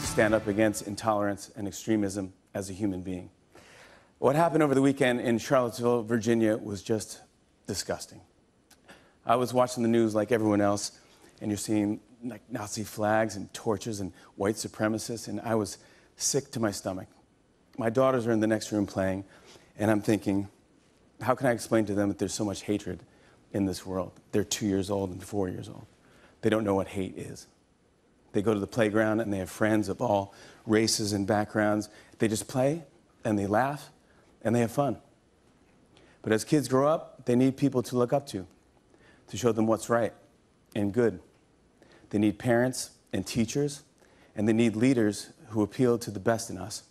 to stand up against intolerance and extremism as a human being. What happened over the weekend in Charlottesville, Virginia was just disgusting. I was watching the news like everyone else, and you're seeing like Nazi flags and torches and white supremacists, and I was sick to my stomach. My daughters are in the next room playing, and I'm thinking, how can I explain to them that there's so much hatred in this world? They're 2 years old and 4 years old. They don't know what hate is. They go to the playground and they have friends of all races and backgrounds. They just play and they laugh and they have fun. But as kids grow up, they need people to look up to show them what's right and good. They need parents and teachers, and they need leaders who appeal to the best in us.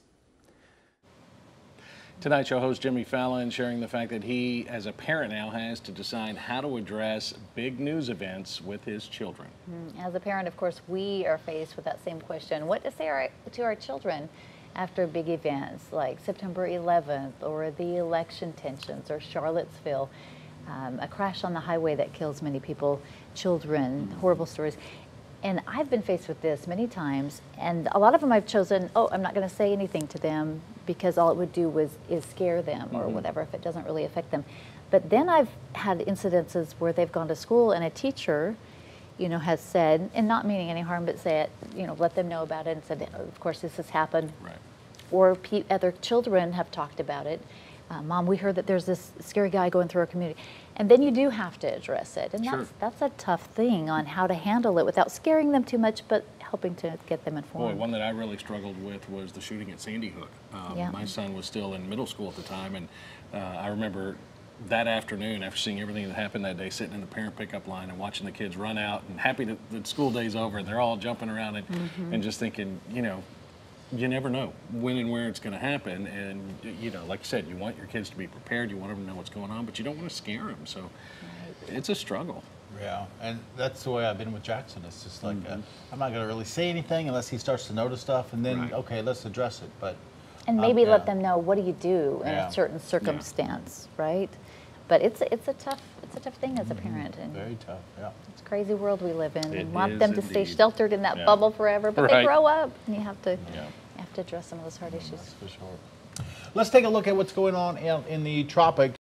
Tonight's show host Jimmy Fallon sharing the fact that he, as a parent now, has to decide how to address big news events with his children. As a parent, of course, we are faced with that same question. What to say to our children after big events like September 11th or the election tensions or Charlottesville, a crash on the highway that kills many people, children, horrible stories. And I've been faced with this many times, and a lot of them I've chosen, I'm not going to say anything to them because all it would do is scare them or whatever if it doesn't really affect them. But then I've had incidences where they've gone to school and a teacher, has said, and not meaning any harm, but say it, let them know about it and said, of course this has happened. Right. Or other children have talked about it. Mom, we heard that there's this scary guy going through our community. And then you do have to address it. And that's a tough thing on how to handle it without scaring them too much, but helping to get them informed. Boy, one that I really struggled with was the shooting at Sandy Hook. My son was still in middle school at the time, and I remember that afternoon, after seeing everything that happened that day, sitting in the parent pickup line and watching the kids run out and happy that the school day's over and they're all jumping around and just thinking, you never know when and where it's going to happen. And, like you said, you want your kids to be prepared. You want them to know what's going on, but you don't want to scare them. So it's a struggle. Yeah, and that's the way I've been with Jackson. It's just like, I'm not going to really say anything unless he starts to notice stuff, and then, okay, let's address it. But maybe let them know, what do you do in a certain circumstance, right? But it's a tough thing as a parent. And very tough, it's a crazy world we live in. It You want is them to stay sheltered in that bubble forever, but they grow up, and you have to address some of those hard issues. That's for sure. Let's take a look at what's going on in the tropics.